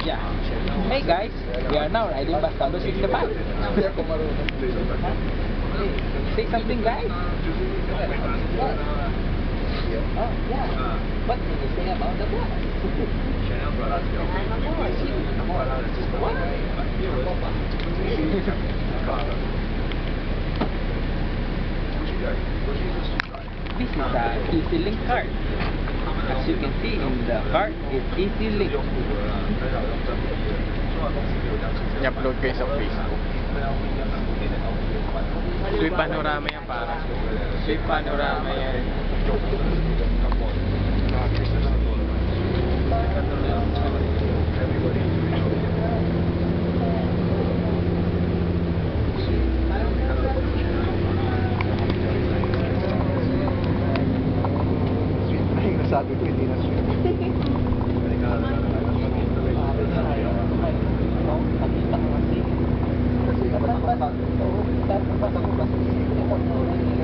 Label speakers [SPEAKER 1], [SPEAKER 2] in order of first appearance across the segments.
[SPEAKER 1] Yeah. Hey guys, we are now riding Bastardo 65. Say something, guys. Oh, yeah. What can you say about the boss? This is a EasyLink card. As you can see in the card, it's EasyLink.
[SPEAKER 2] I-upload kayo sa Facebook. Sweet panorama yan para. Sweet panorama yan.
[SPEAKER 3] Sabi ko hindi na sweet.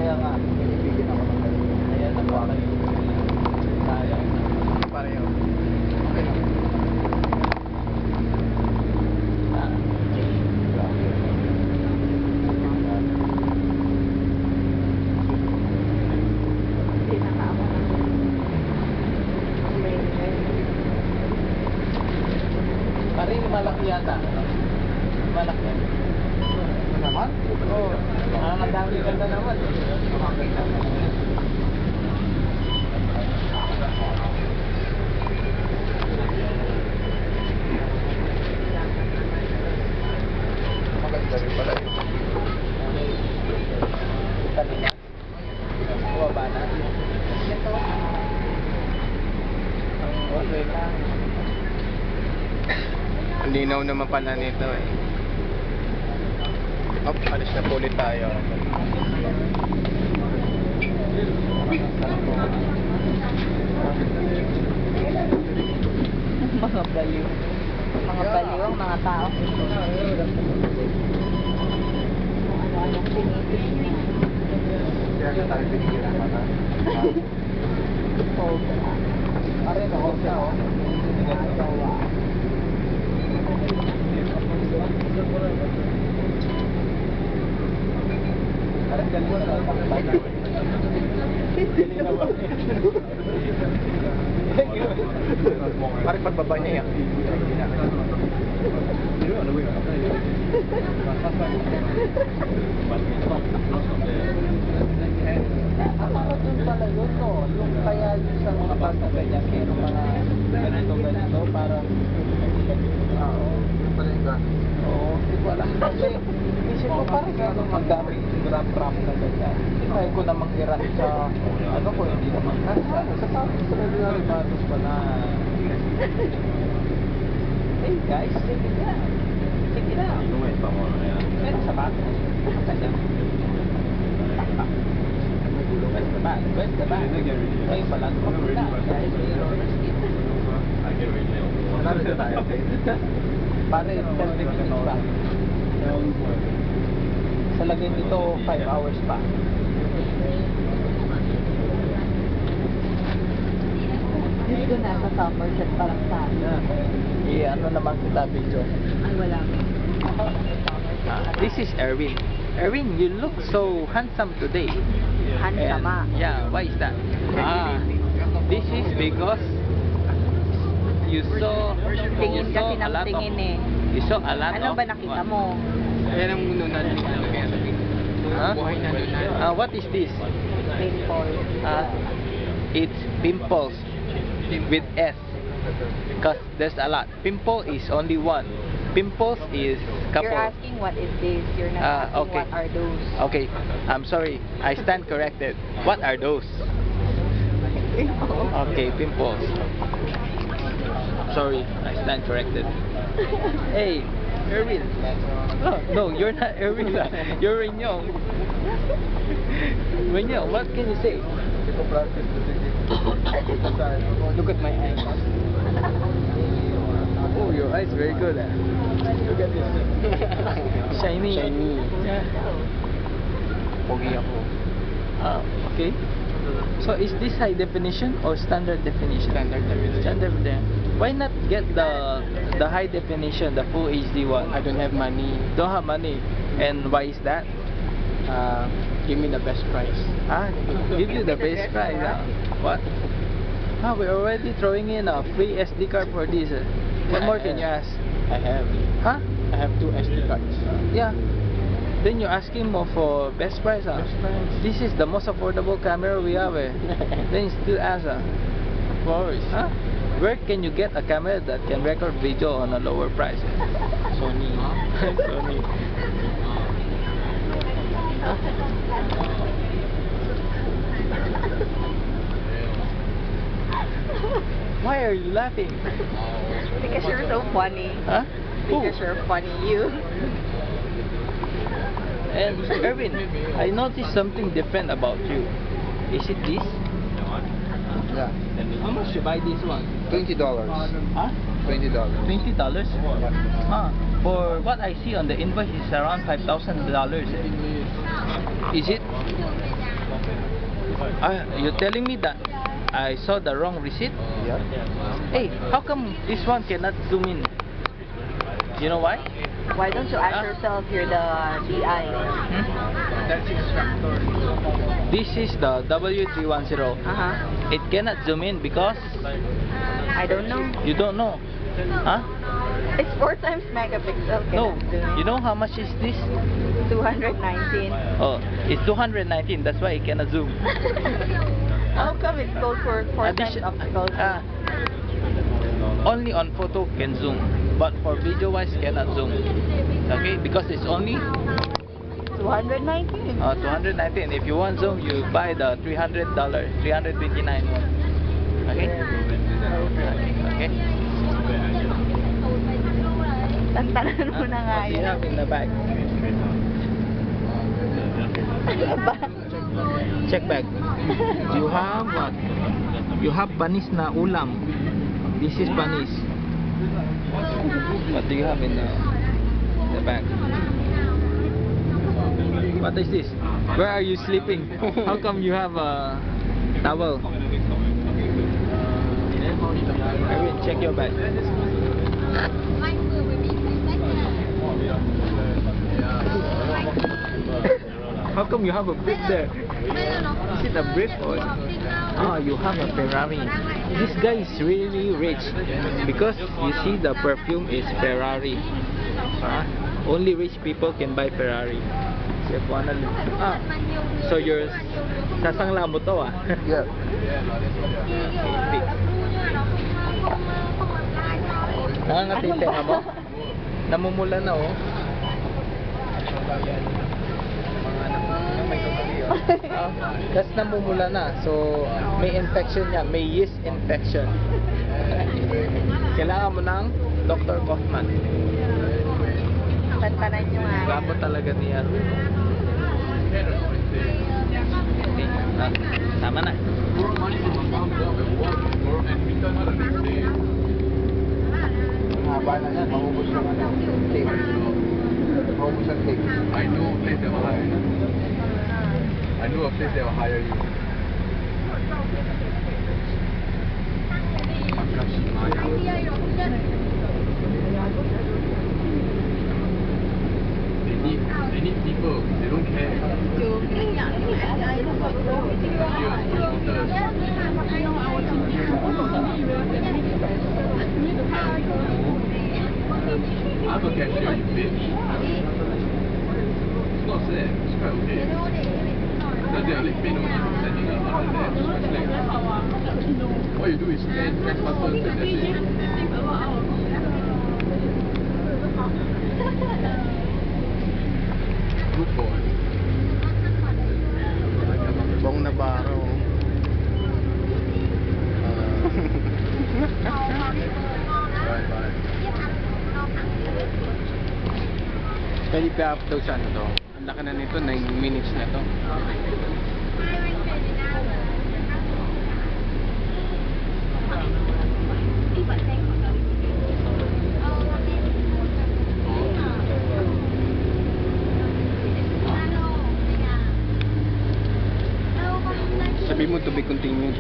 [SPEAKER 3] Kaya nga, binibigyan ako ng galing. Kaya nagwakan ko. Sayang. Pareho. Okay lang.
[SPEAKER 1] Paring malaki yata. Malaki.
[SPEAKER 3] Naman?
[SPEAKER 1] Oo. Ang dami ganda naman. Makakita mo.
[SPEAKER 3] Maganda rin pala yun.
[SPEAKER 1] Kanina. Bumaba na. Okay lang.
[SPEAKER 2] Ang linaw naman pala nito eh. Up, alis na po ulit tayo.
[SPEAKER 4] Mga baliw. Mga baliw ang mga tao. Ano-anong tinitin.
[SPEAKER 3] Kaya ka tayo binigyan ng mata.
[SPEAKER 4] Sobra.
[SPEAKER 1] Parin ako siya.
[SPEAKER 4] Nagawa.
[SPEAKER 1] Parang galing na lang.
[SPEAKER 3] Parang pagbaba niya yan.
[SPEAKER 1] Akala dun pala yun, no? Yung kaya yung sa mga bata ganyan, pero mga ganito, parang oo. Oo, hindi ko alam kasi isip ko parang gano'n magdamay ram na ganyan. Try ko namang i-run sa ano ko, hindi naman kasa. Sa ribados pa na. Hey guys, check it out. Check it out. Pero sa bato. Kanya. Where's the bag? Kayo pala pumunta dahil may roller skate.
[SPEAKER 3] Ano na tayo?
[SPEAKER 1] Pare, 10 minutes pa. Sa lagay dito, 5 hours pa.
[SPEAKER 4] Dito na sa summer set pa lang sana.
[SPEAKER 1] Ano naman kita video.
[SPEAKER 4] Ay, wala.
[SPEAKER 1] This is Erwin. Erwin, you look so handsome today.
[SPEAKER 4] Handsome ah.
[SPEAKER 1] Yeah, why is that? This is because you saw
[SPEAKER 4] Tingin kasi ng tingin eh.
[SPEAKER 1] You saw a lot
[SPEAKER 4] Ano
[SPEAKER 1] of
[SPEAKER 4] ba nakita mo?
[SPEAKER 2] Ayan ang nunan.
[SPEAKER 1] Huh?
[SPEAKER 2] Buhay na nunan.
[SPEAKER 1] What is this?
[SPEAKER 4] Pimple.
[SPEAKER 1] It's pimples with S. Because there's a lot. Pimple is only one. Pimples is couple.
[SPEAKER 4] You're asking what is this? You're not asking
[SPEAKER 1] okay.
[SPEAKER 4] what are those.
[SPEAKER 1] Okay, I'm sorry. I stand corrected. What are those? Okay, pimples. Sorry, I stand corrected. Hey, Erwin. Oh, no, you're not Erwin. You're Renyong. Renyong, what can you say? Look at my eyes. Oh, your eyes very good. Look at this. Shiny.
[SPEAKER 2] Shiny.
[SPEAKER 1] Yeah.
[SPEAKER 2] Pogi ako.
[SPEAKER 1] Okay. So is this high definition or standard definition?
[SPEAKER 2] Standard definition.
[SPEAKER 1] Standard definition. Why not get the high definition, the full HD one?
[SPEAKER 2] I don't have money.
[SPEAKER 1] Don't have money. And why is that?
[SPEAKER 2] Give me the best price.
[SPEAKER 1] Give you the base price. What? We're already throwing in a free SD card for this. What more can you ask?
[SPEAKER 2] I have.
[SPEAKER 1] Huh?
[SPEAKER 2] I have 2 SD cards.
[SPEAKER 1] Yeah. Then you're asking more for best price.
[SPEAKER 2] Best price.
[SPEAKER 1] This is the most affordable camera we have. Then you still ask.
[SPEAKER 2] Of course.
[SPEAKER 1] Where can you get a camera that can record video on a lower price?
[SPEAKER 2] Sony.
[SPEAKER 1] Sony. Why are you laughing?
[SPEAKER 4] Because you're so funny.
[SPEAKER 1] Huh?
[SPEAKER 4] Because you're funny, you.
[SPEAKER 1] And Erwin, I noticed something different about you. Is it this?
[SPEAKER 3] Yeah.
[SPEAKER 1] How much you buy this one?
[SPEAKER 3] $20.
[SPEAKER 1] Huh?
[SPEAKER 3] $20.
[SPEAKER 1] $20? For what I see on the invoice is around $5,000. Is it? You're telling me that I saw the wrong receipt?
[SPEAKER 3] Yeah.
[SPEAKER 1] Hey, how come this one cannot zoom in? You know why?
[SPEAKER 4] Why don't you ask yourself you're the DI?
[SPEAKER 2] That's instructor.
[SPEAKER 1] This is the W310.
[SPEAKER 4] Uh-huh.
[SPEAKER 1] It cannot zoom in because
[SPEAKER 4] I don't know.
[SPEAKER 1] you don't know. Huh?
[SPEAKER 4] It's 4 times megapixel.
[SPEAKER 1] No.
[SPEAKER 4] Cannot zoom.
[SPEAKER 1] You know how much is this?
[SPEAKER 4] 219.
[SPEAKER 1] Oh, it's 219. That's why it cannot zoom.
[SPEAKER 4] How come it's called for 4 times
[SPEAKER 1] Addition-
[SPEAKER 4] optical?
[SPEAKER 1] Only on photo can zoom, but for video wise cannot zoom. Okay, because it's only
[SPEAKER 4] 219.
[SPEAKER 1] 219. If you want zoom, you buy the $300, 329 one. Okay. Okay.
[SPEAKER 4] Tantanan mo na nga
[SPEAKER 1] What do you
[SPEAKER 4] yun.
[SPEAKER 1] have in the bag? Check bag. You have what? You have banis na ulam. This is banis. What do you have in the bag? What is this? Where are you sleeping? How come you have a towel? Erwin, check your bag. How come you have a brick there? Is it a brick or? You have a Ferrari. This guy is really rich because you see the perfume is Ferrari. Only rich people can buy Ferrari. So you're sasangla mo to
[SPEAKER 3] Yeah.
[SPEAKER 1] Nangangati yung tenga mo? Namumula na That's namumula na. So, may infection yan. May yeast infection. Kailangan mo ng Dr. Kaufman.
[SPEAKER 4] Tantanan nyo nga.
[SPEAKER 1] Gwapo talaga niya. Tama na.
[SPEAKER 3] Haba na yan. Maubos yung tape. Maubos ang tape.
[SPEAKER 5] I know a place that will hire you. I know a place that will hire you. They need people. They don't care. I'm a cashier, you bitch. It's not sad. It's quite okay. Because they only pay no money for sending a hundred there. What you do is scan, press button, and that's it. Good boy.
[SPEAKER 3] Bong Navarro.
[SPEAKER 5] Bye bye.
[SPEAKER 2] Pwede pa up daw sa ano to. Ang laki na nito, 9 minutes na to. Sabi mo to be continued.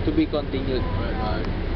[SPEAKER 1] To be continued.
[SPEAKER 5] Bye bye.